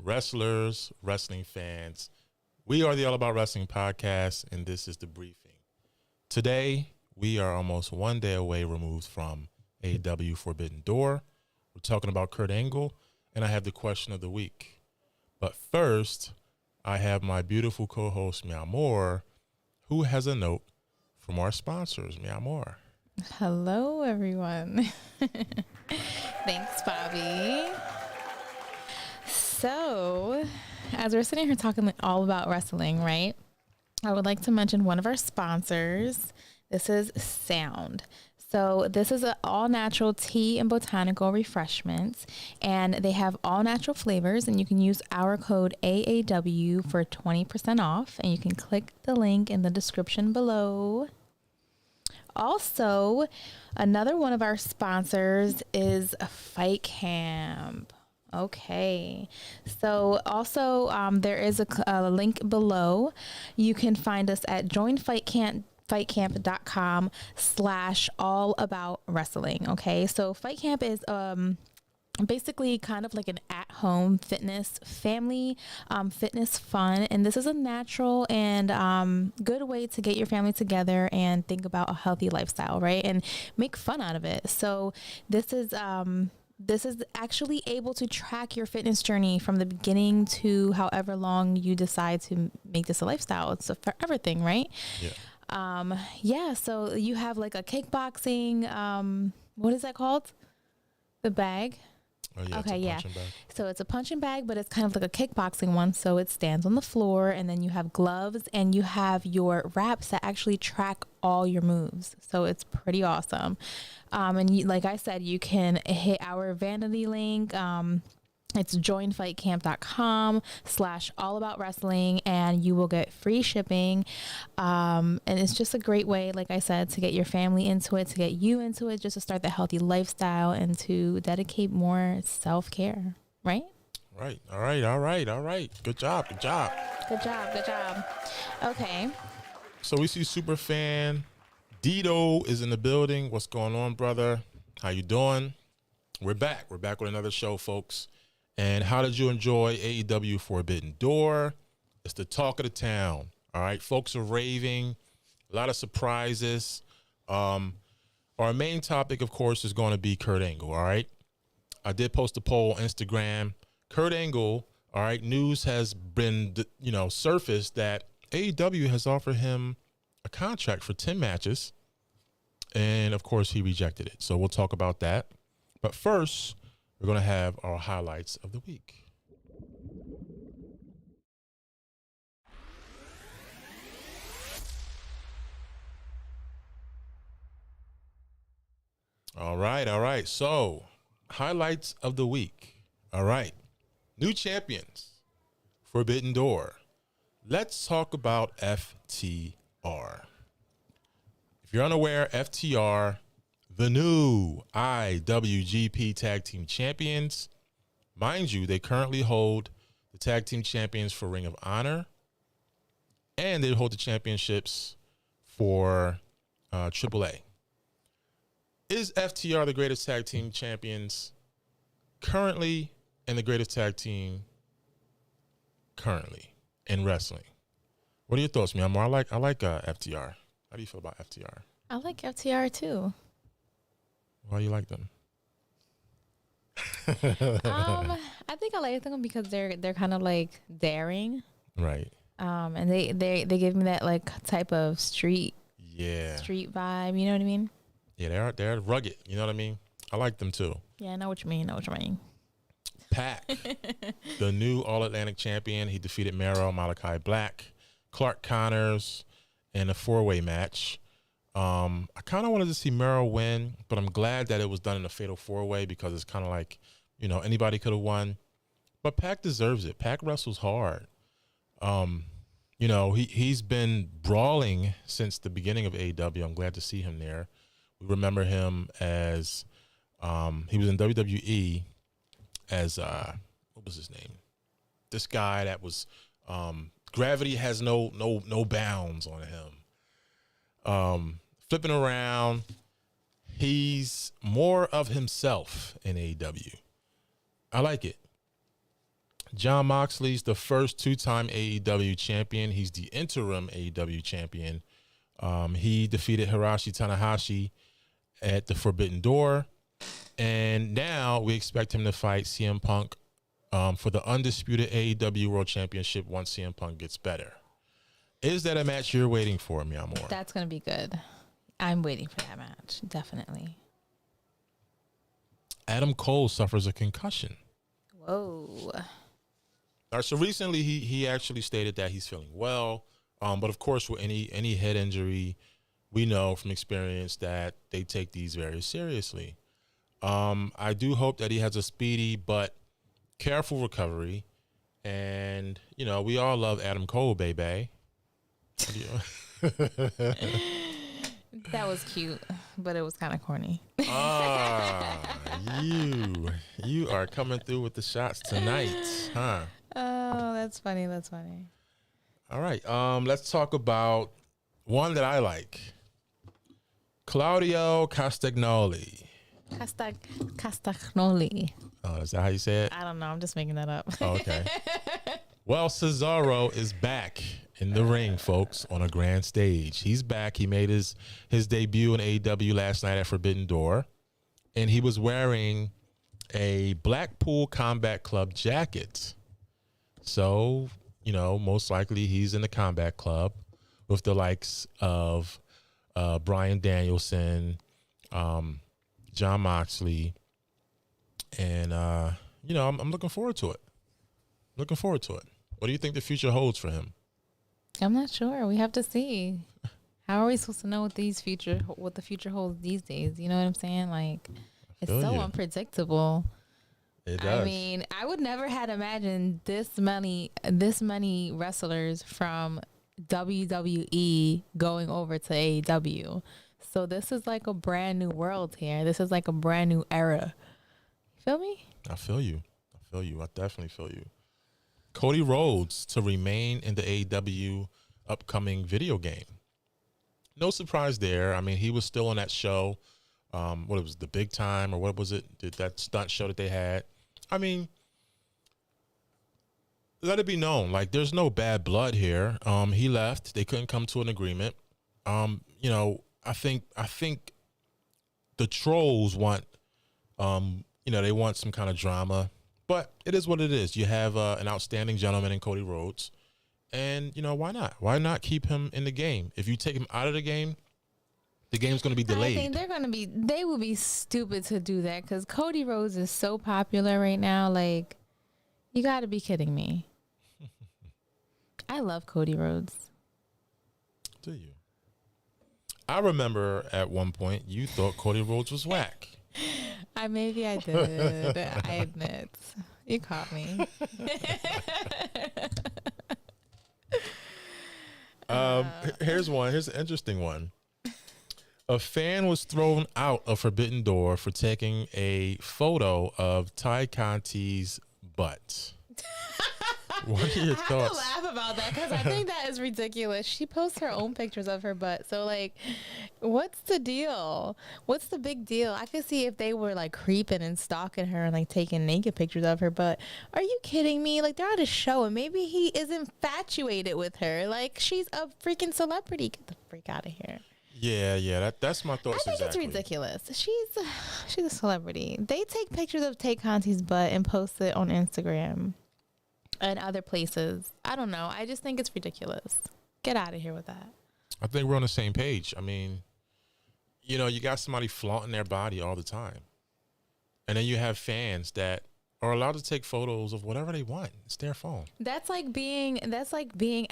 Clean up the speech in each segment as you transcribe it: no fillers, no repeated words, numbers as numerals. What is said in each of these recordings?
wrestlers, wrestling fans. We are the All About Wrestling podcast, and this is the briefing. Today, we are almost 1 day away removed from AEW Forbidden Door. We're talking about Kurt Angle, and I have the question of the week. But first, I have my beautiful co-host, Meow Moore, who has a note from our sponsors. Meow Moore. Hello, everyone. Thanks, Bobby. So, as we're sitting here talking all about wrestling, right? I would like to mention one of our sponsors. This is Sound. So this is an all-natural tea and botanical refreshments, and they have all-natural flavors, and you can use our code AAW for 20% off, and you can click the link in the description below. Also, another one of our sponsors is Fight Camp. Okay. So also there is a link below. You can find us at joinfightcamp.com/allaboutwrestling. Okay. So Fight Camp is basically kind of like an at-home fitness, family fitness fun, and this is a natural and good way to get your family together and think about a healthy lifestyle, right? And make fun out of it. So this is actually able to track your fitness journey from the beginning to however long you decide to make this a lifestyle. It's a forever thing, right? Yeah. So you have like a kickboxing, what is that called? The bag. Oh, yeah, okay, it's a punching bag. So it's a punching bag, but it's kind of like a kickboxing one. So it stands on the floor, and then you have gloves, and you have your wraps that actually track all your moves. So it's pretty awesome. And like I said, you can hit our vanity link. It's joinfightcamp.com/allaboutwrestling, and you will get free shipping. And it's just a great way, like I said, to get your family into it, to get you into it, just to start the healthy lifestyle and to dedicate more self-care, right? Right. All right. Good job. Okay. So we see Superfan Dito is in the building. What's going on, brother? How you doing? We're back. We're back with another show, folks. And how did you enjoy AEW Forbidden Door? It's the talk of the town. All right, folks are raving. A lot of surprises. Our main topic, of course, is going to be Kurt Angle. All right. I did post a poll on Instagram. Kurt Angle. All right. News has been, surfaced that AEW has offered him a contract for 10 matches. And of course, he rejected it. So we'll talk about that. But first, we're going to have our highlights of the week. All right. So, highlights of the week. All right. New champions. Forbidden Door. Let's talk about FTR. If you're unaware, FTR, the new IWGP Tag Team Champions. Mind you, they currently hold the Tag Team Champions for Ring of Honor, and they hold the championships for AAA. Is FTR the greatest Tag Team Champions currently and the greatest tag team currently in wrestling? What are your thoughts, man? I like FTR. How do you feel about FTR? I like FTR too. Why do you like them? I think I like them because they're kind of like daring, right? And they give me that like type of street vibe. You know what I mean? Yeah, they're rugged. You know what I mean? I like them too. Yeah, I know what you mean. Pac, the new All Atlantic champion. He defeated Mero, Malachi Black, Clark Connors in a 4-way match. I kind of wanted to see Mero win, but I'm glad that it was done in a fatal 4-way because it's kind of like, anybody could have won. But Pac deserves it. Pac wrestles hard. He's been brawling since the beginning of AEW. I'm glad to see him there. We remember him as he was in WWE as what was his name? This guy that was gravity has no bounds on him. Flipping around, he's more of himself in AEW. I like it. John Moxley's the first two-time AEW champion. He's the interim AEW champion. He defeated Hiroshi Tanahashi at the Forbidden Door. And now we expect him to fight CM Punk for the undisputed AEW World Championship once CM Punk gets better. Is that a match you're waiting for, Miyamura? That's going to be good. I'm waiting for that match, definitely. Adam Cole suffers a concussion. Whoa. All right, so recently he actually stated that he's feeling well. But of course, with any head injury, we know from experience that they take these very seriously. I do hope that he has a speedy but careful recovery. And, you know, we all love Adam Cole, baby. That was cute, but it was kind of corny. You are coming through with the shots tonight, huh? Oh, that's funny. That's funny. All right. Let's talk about one that I like. Claudio Castagnoli. Castagnoli. Oh, is that how you say it? I don't know. I'm just making that up. Oh, okay. Well, Cesaro is back in the ring, folks, on a grand stage. He's back. He made his debut in AEW last night at Forbidden Door, and he was wearing a Blackpool Combat Club jacket. So, you know, most likely he's in the Combat Club with the likes of Bryan Danielson, John Moxley, and, you know, I'm looking forward to it. Looking forward to it. What do you think the future holds for him? I'm not sure. We have to see. How are we supposed to know what the future holds these days? You know what I'm saying? Like, it's so unpredictable. It does. I mean, I would never had imagined this many wrestlers from WWE going over to AEW. So this is like a brand new world here. This is like a brand new era. You feel me? I feel you. I definitely feel you. Cody Rhodes to remain in the AEW upcoming video game. No surprise there. I mean, he was still on that show. What it was, The Big Time, or what was it? That stunt show that they had. I mean, let it be known, like, there's no bad blood here. He left. They couldn't come to an agreement. You know, I think the trolls want, you know, they want some kind of drama. But it is what it is. You have an outstanding gentleman in Cody Rhodes. And, you know, why not? Why not keep him in the game? If you take him out of the game's going to be delayed. I think they will be stupid to do that because Cody Rhodes is so popular right now. Like, you got to be kidding me. I love Cody Rhodes. Do you? I remember at one point you thought Cody Rhodes was whack. Maybe I did. I admit. You caught me. Here's one. Here's an interesting one. A fan was thrown out of Forbidden Door for taking a photo of Ty Conti's butt. What are your thoughts? I have to laugh about that because I think that is ridiculous. She posts her own pictures of her butt. So, like, what's the deal? What's the big deal? I could see if they were, like, creeping and stalking her and, like, taking naked pictures of her butt. Are you kidding me? Like, they're at a show and maybe he is infatuated with her. Like, she's a freaking celebrity. Get the freak out of here. Yeah, that's my thoughts. I think it's ridiculous. She's a celebrity. They take pictures of Tay Conti's butt and post it on Instagram and other places. I don't know. I just think it's ridiculous. Get out of here with that. I think we're on the same page. I mean, you know, you got somebody flaunting their body all the time. And then you have fans that are allowed to take photos of whatever they want. It's their phone. That's like being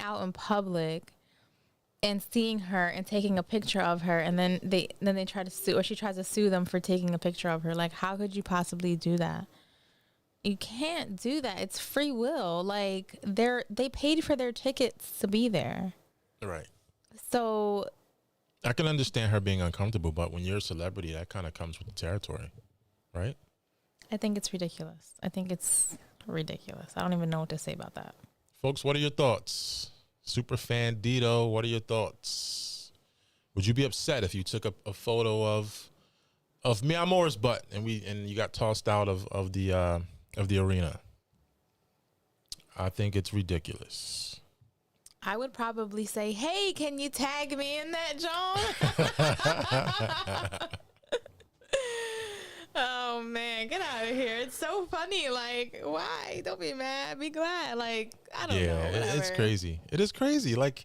out in public and seeing her and taking a picture of her, and then they try to sue, or she tries to sue them for taking a picture of her. Like, how could you possibly do that? You can't do that. It's free will. Like, they paid for their tickets to be there. Right. So I can understand her being uncomfortable, but when you're a celebrity, that kind of comes with the territory, right? I think it's ridiculous. I don't even know what to say about that. Folks, what are your thoughts? Superfan Dito, what are your thoughts? Would you be upset if you took a photo of Miyamura's butt and you got tossed out of the arena? I think it's ridiculous. I would probably say, hey, can you tag me in that, John? Oh, man, get out of here. It's so funny. Like, why? Don't be mad. Be glad. Like, I don't know. Whatever. It's crazy. It is crazy. Like,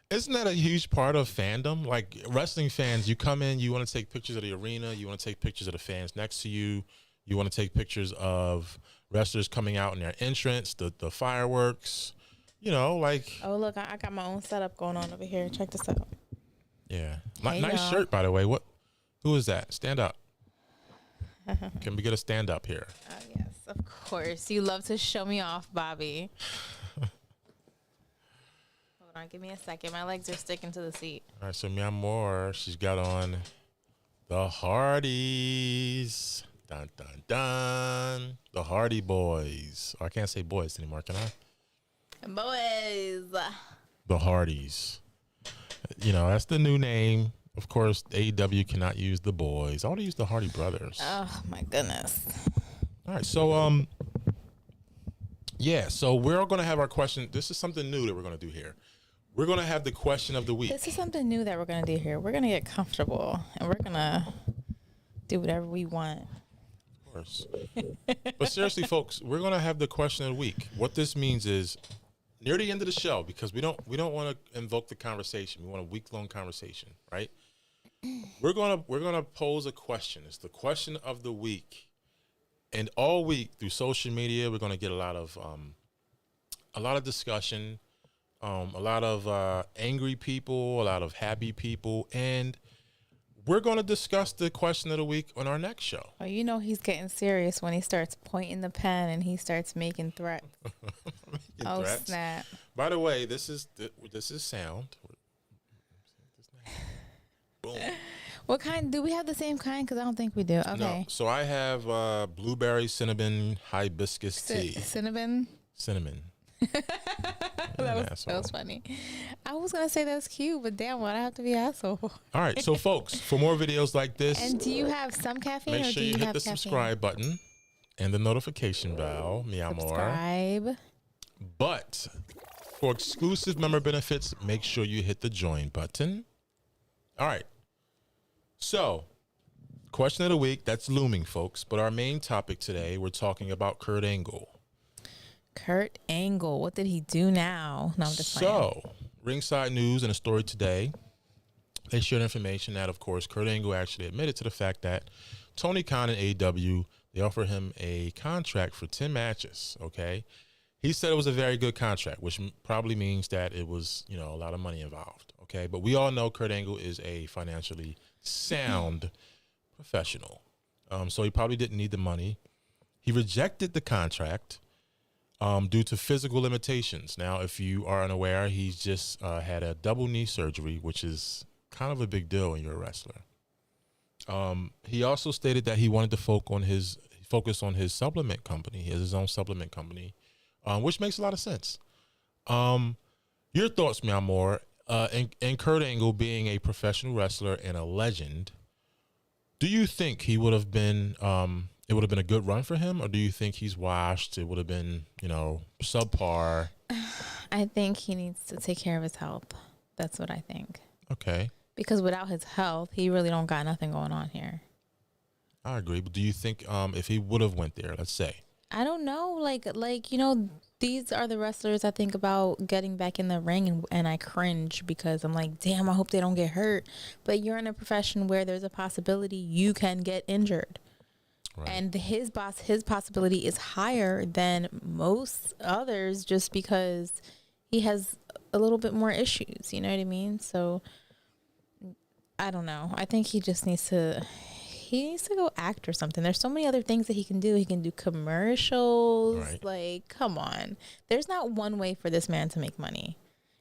isn't that a huge part of fandom? Like, wrestling fans, you come in, you want to take pictures of the arena, you want to take pictures of the fans next to you, you want to take pictures of wrestlers coming out in their entrance, the fireworks, you know, like. Oh, look, I got my own setup going on over here. Check this out. Yeah. Hey, nice y'all. shirt, by the way. Who is that? Stand up. Can we get a stand up here? Oh, yes, of course. You love to show me off, Bobby. Hold on, give me a second. My legs are sticking to the seat. All right, so Mia Moore, she's got on the Hardys. Dun, dun, dun. The Hardy Boys. Oh, I can't say boys anymore, can I? Boys. The Hardys. You know, that's the new name. Of course, AEW cannot use the boys. I want to use the Hardy Brothers. Oh, my goodness. All right, so so we're all going to have our question. This is something new that we're going to do here. We're going to have the question of the week. This is something new that we're going to do here. We're going to get comfortable, and we're going to do whatever we want. Of course. But seriously, folks, we're going to have the question of the week. What this means is near the end of the show, because we don't want to invoke the conversation. We want a week-long conversation, right? We're gonna pose a question. It's the question of the week, and all week through social media, we're gonna get a lot of discussion, a lot of angry people, a lot of happy people, and we're gonna discuss the question of the week on our next show. Oh, you know he's getting serious when he starts pointing the pen and he starts making threats. Threats. Snap! By the way, this is sound. Boom. What kind? Do we have the same kind? Because I don't think we do. Okay. No. So I have blueberry cinnamon hibiscus tea. Cinnamon. That was funny. I was gonna say that's cute, but damn, why'd I have to be asshole? All right, so folks, for more videos like this, And do you have some caffeine? make or sure do you you hit have the caffeine? subscribe button and the notification bell, mi amor. Subscribe. But for exclusive member benefits, make sure you hit the join button. All right. So, question of the week, that's looming, folks. But our main topic today, we're talking about Kurt Angle. Kurt Angle, what did he do now? No, I'm just playing. So, Ringside News and a story today, they shared information that, of course, Kurt Angle actually admitted to the fact that Tony Khan and AEW, they offered him a contract for 10 matches, okay? He said it was a very good contract, which probably means that it was, a lot of money involved, okay? But we all know Kurt Angle is a financially sound professional. So he probably didn't need the money. He rejected the contract due to physical limitations. Now, if you are unaware, he's just had a double knee surgery, which is kind of a big deal when you're a wrestler. He also stated that he wanted to focus on his supplement company. He has his own supplement company, which makes a lot of sense. Your thoughts, mi amor, and Kurt Angle being a professional wrestler and a legend, do you think he would have been it would have been a good run for him, or do you think he's washed? It would have been, subpar. I think he needs to take care of his health. That's what I think. Okay. Because without his health, he really don't got nothing going on here. I agree, but do you think if he would have went there, let's say? I don't know. Like these are the wrestlers I think about getting back in the ring, and I cringe because I'm like, damn, I hope they don't get hurt. But you're in a profession where there's a possibility you can get injured. Right. And his possibility is higher than most others just because he has a little bit more issues. You know what I mean? So I don't know. I think he just needs to go act or something. There's so many other things that he can do. He can do commercials. Right. Like, come on. There's not one way for this man to make money.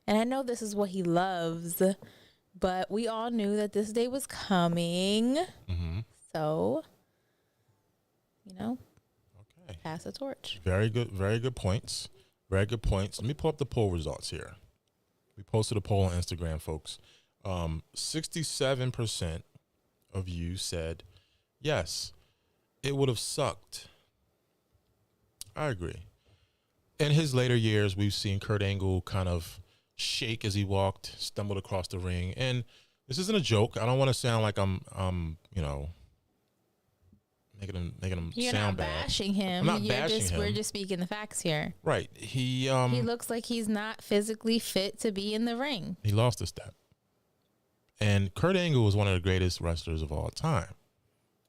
And I know this is what he loves, but we all knew that this day was coming. Mm-hmm. So, okay. Pass the torch. Very good points. Very good points. Let me pull up the poll results here. We posted a poll on Instagram, folks. 67% of you said, yes, it would have sucked. I agree. in his later years, we've seen Kurt Angle kind of shake as he walked, stumbled across the ring. And this isn't a joke. I don't want to sound like I'm making him You're sound not bad. bashing him. I'm not bashing him. We're just speaking the facts here. Right. He looks like he's not physically fit to be in the ring. He lost a step. And Kurt Angle was one of the greatest wrestlers of all time.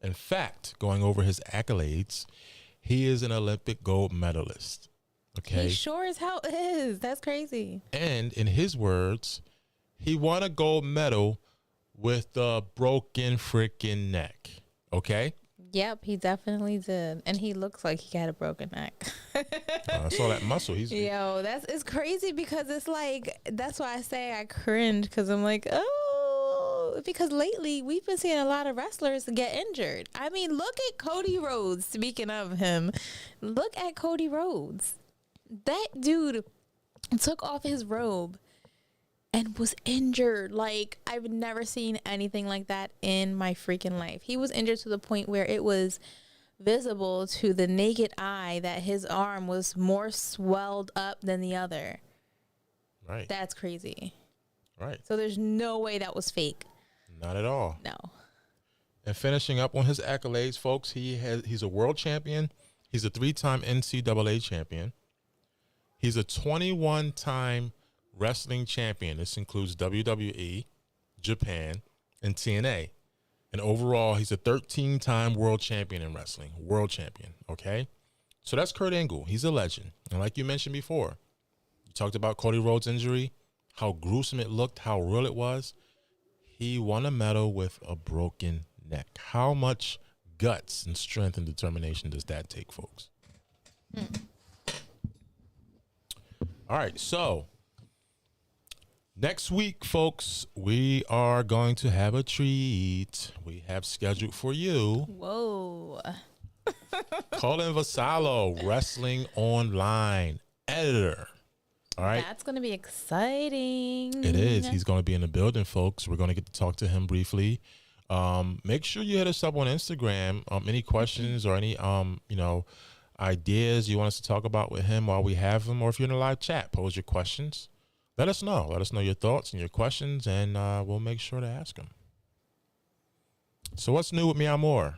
In fact, going over his accolades, he is an Olympic gold medalist. Okay. He sure as hell is. That's crazy. And in his words, he won a gold medal with a broken freaking neck. Okay. Yep, he definitely did. And he looks like he got a broken neck. I saw that muscle. Yo, it's crazy because it's like, that's why I say I cringe, because I'm like, oh, because lately we've been seeing a lot of wrestlers get injured. I mean, look at Cody Rhodes. Speaking of him, look at Cody Rhodes. That dude took off his robe and was injured. Like, I've never seen anything like that in my freaking life. He was injured to the point where it was visible to the naked eye that his arm was more swelled up than the other. Right. That's crazy. Right. So there's no way that was fake. Not at all. No. And finishing up on his accolades, folks, he's a world champion. He's a 3-time NCAA champion. He's a 21-time wrestling champion. This includes WWE, Japan, and TNA. And overall, he's a 13-time world champion in wrestling. World champion, okay? So that's Kurt Angle. He's a legend. And like you mentioned before, you talked about Cody Rhodes' injury, how gruesome it looked, how real it was. He won a medal with a broken neck. How much guts and strength and determination does that take, folks? All right, so next week, folks, we are going to have a treat. We have scheduled for you. Whoa. Colin Vasallo, Wrestling Online editor. All right. That's going to be exciting. It is. He's going to be in the building, folks. We're going to get to talk to him briefly. Make sure you hit us up on Instagram. Any questions or any, ideas you want us to talk about with him while we have him, or if you're in a live chat, pose your questions. Let us know. Let us know your thoughts and your questions, and we'll make sure to ask him. So what's new with Me More?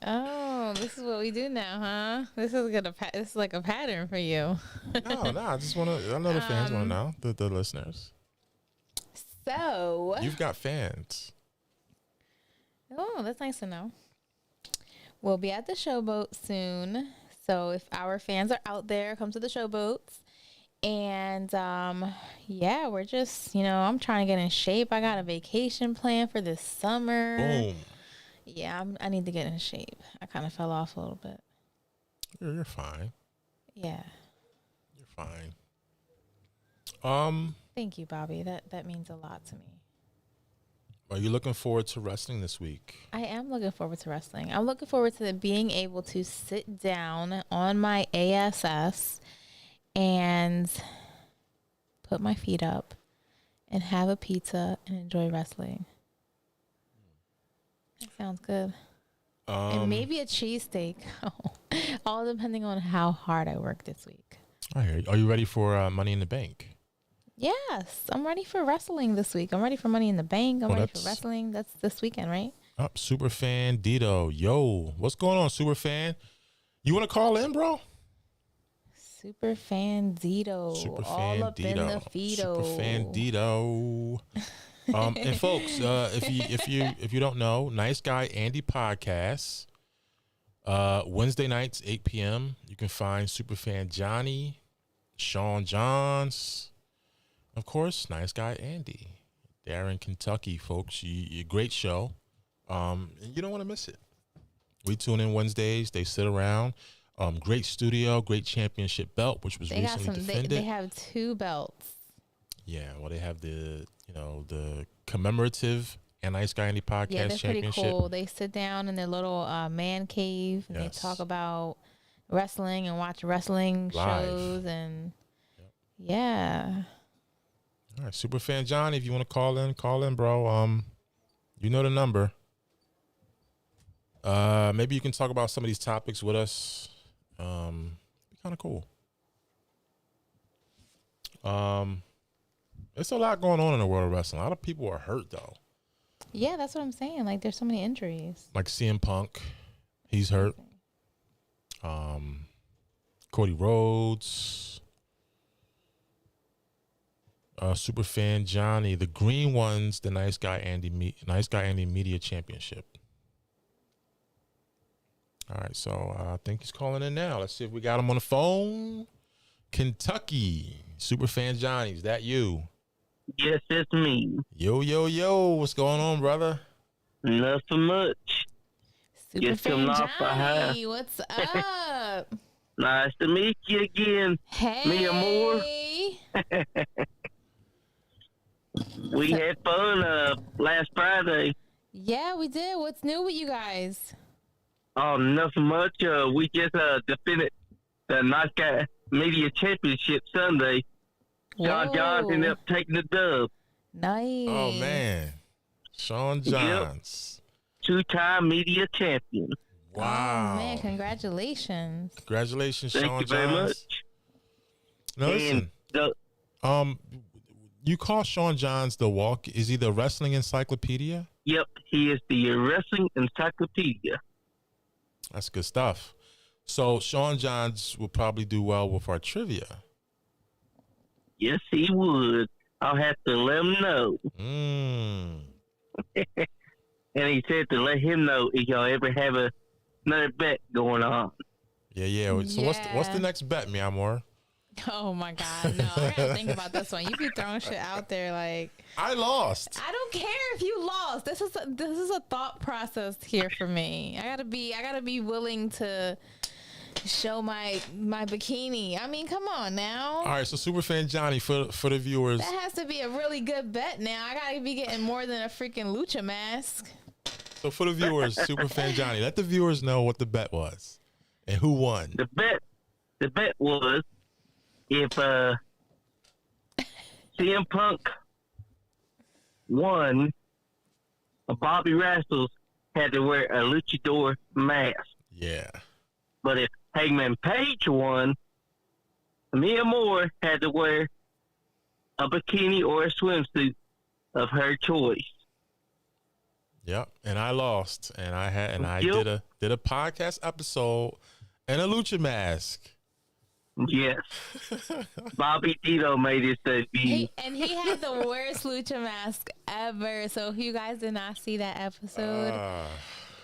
Oh, this is what we do now, huh? This is like a pattern for you. No, I just want to. I know the fans want to know, the listeners. So You've got fans. Oh, that's nice to know. We'll be at the Showboat soon. So if our fans are out there, come to the Showboats. And we're just, I'm trying to get in shape. I got a vacation plan for this summer. Boom. Yeah, I need to get in shape. I kind of fell off a little bit. You're fine. Yeah. You're fine. Thank you, Bobby. That means a lot to me. Are you looking forward to wrestling this week? I am looking forward to wrestling. I'm looking forward to being able to sit down on my ASS and put my feet up and have a pizza and enjoy wrestling. That sounds good. And maybe a cheesesteak. All depending on how hard I work this week. I hear you. Are you ready for Money in the Bank? Yes, I'm ready for wrestling this week. I'm ready for Money in the Bank. I'm ready for wrestling. That's this weekend, right? Superfan Dito. Yo, what's going on, Superfan? You want to call in, bro? Superfan Dito. All up in the feedo. Superfan Dito. And folks, if you don't know, Nice Guy Andy podcast, Wednesday nights 8 p.m. You can find Superfan Johnny, Sean Johns. Of course, Nice Guy Andy, Darren, Kentucky, folks. You great show. And you don't want to miss it. We tune in Wednesdays. They sit around. Great studio, great championship belt, which was recently defended. They have 2 belts. Yeah, well, they have the commemorative and Nice Guy Andy podcast Yeah, they're championship. pretty cool. They sit down in their little man cave and they talk about wrestling and watch wrestling shows and yeah. All right, Superfan Johnny, if you want to call in, bro. You know the number. Maybe you can talk about some of these topics with us. Kind of cool. It's a lot going on in the world of wrestling. A lot of people are hurt though. Yeah, that's what I'm saying. Like, there's so many injuries. Like CM Punk, he's hurt. Cody Rhodes, Superfan Johnny, the green ones, the Nice Guy Andy Media Championship. All right, so I think he's calling in now. Let's see if we got him on the phone. Kentucky, Superfan Johnny, is that you? Yes, it's me. Yo, what's going on, brother? Nothing much. Just coming Superfan off a high. Johnny, what's up? Nice to meet you again. Hey. Mia Moore. We had fun last Friday. Yeah, we did. What's new with you guys? Oh, nothing much. We just defended the Nice Guy Media Championship Sunday. Sean Johns ended up taking the dub. Nice. Oh, man. Sean Johns. Yep. 2-time media champion. Wow. Oh, man, congratulations. Congratulations, Thank Sean you very Johns. much. Now, listen, you call Sean Johns the walk? Is he the wrestling encyclopedia? Yep, he is the wrestling encyclopedia. That's good stuff. So Sean Johns will probably do well with our trivia. Yes, he would. I'll have to let him know. And he said to let him know if y'all ever have another bet going on. Yeah. So what's the next bet, mi amor? Oh my God, no! I gotta think about this one. You be throwing shit out there like I lost. I don't care if you lost. This is a thought process here for me. I gotta be willing to show my bikini. I mean, come on now. All right, so Superfan Johnny, for the viewers, That has to be a really good bet. Now I gotta be getting more than a freaking lucha mask. So for the viewers, Superfan Johnny, let the viewers know what the bet was and who won. The bet was if CM Punk won, Bobby Rascals had to wear a luchador mask. Yeah. But if Hangman Page won, Mia Moore had to wear a bikini or a swimsuit of her choice. Yep. And I lost, and I Yep. did a podcast episode and a lucha mask. Yes. Bobby Tito made his debut. He had the worst lucha mask ever. So if you guys did not see that episode,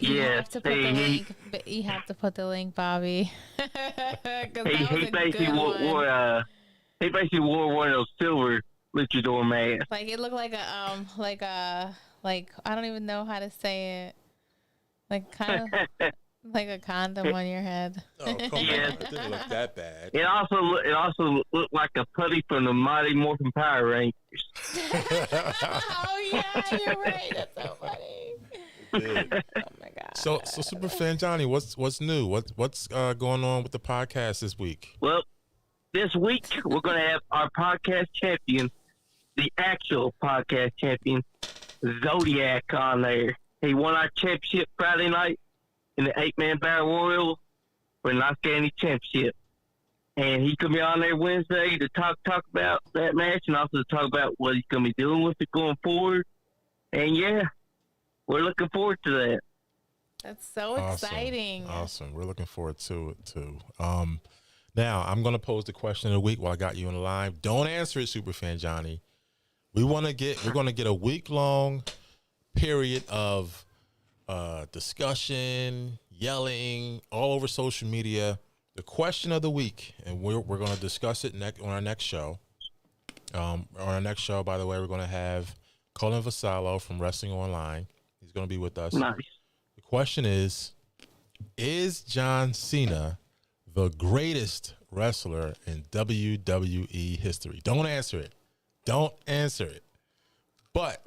you have to put the link. But you have to put the link, Bobby. He basically wore one of those silver luchador masks. Like it looked like I don't even know how to say it. Like kind of like a condom on your head. Oh, come on. It didn't look that bad. It also looked like a putty from the Mighty Morphin Power Rangers. Oh yeah, you're right. That's so funny. Oh my God. So Superfan Johnny, what's new? What's going on with the podcast this week? Well, this week we're going to have our podcast champion, the actual podcast champion, Zodiac, on there. He won our championship Friday night in the 8-man battle royal for the Knox County Championship. And he's going to be on there Wednesday to talk about that match and also to talk about what he's going to be doing with it going forward. And yeah, we're looking forward to that. That's so exciting. Awesome. We're looking forward to it too. Now I'm going to pose the question of the week while I got you on the line. Don't answer it, Superfan Johnny. We're going to get a week-long period of discussion, yelling all over social media. The question of the week, and we're going to discuss it on our next show. On our next show, by the way, we're going to have Colin Vassallo from Wrestling Online. He's going to be with us. Nice. The question is John Cena the greatest wrestler in WWE history? Don't answer it. Don't answer it. But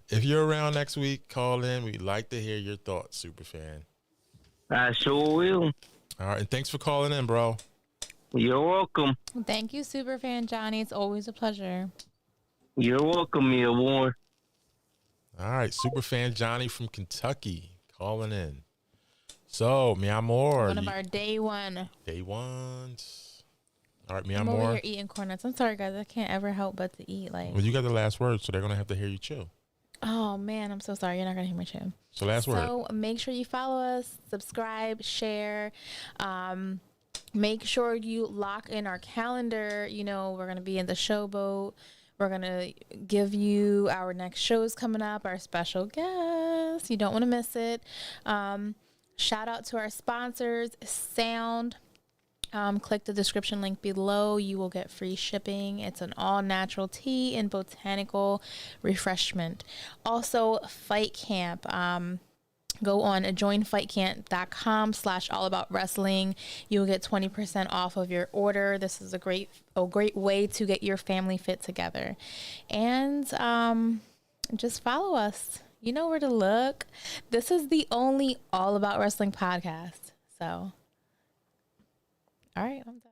if you're around next week, call in. We'd like to hear your thoughts, Superfan. I sure will. All right, and thanks for calling in, bro. You're welcome. Thank you, Superfan Johnny. It's always a pleasure. You're welcome, Mia Moore. All right, Superfan Johnny from Kentucky calling in. So, mi amor. One of our day ones. All right, mi I'm over amor. here eating corn nuts. I'm sorry, guys. I can't ever help but to eat. Like, Well, you got the last word, so they're going to have to hear you chew. oh, man. I'm so sorry. You're not going to hear me chew. So, last word. So, make sure you follow us, subscribe, share. Make sure you lock in our calendar. You know, we're going to be in the Showboat. We're going to give you our next shows coming up, our special guests. You don't want to miss it. Shout out to our sponsors, Sound. Click the description link below. You will get free shipping. It's an all-natural tea and botanical refreshment. Also, Fight Camp. Go on joinfightcamp.com/allaboutwrestling. You will get 20% off of your order. This is a great way to get your family fit together. And just follow us. You know where to look. This is the only All About Wrestling podcast. So, all right, I'm done.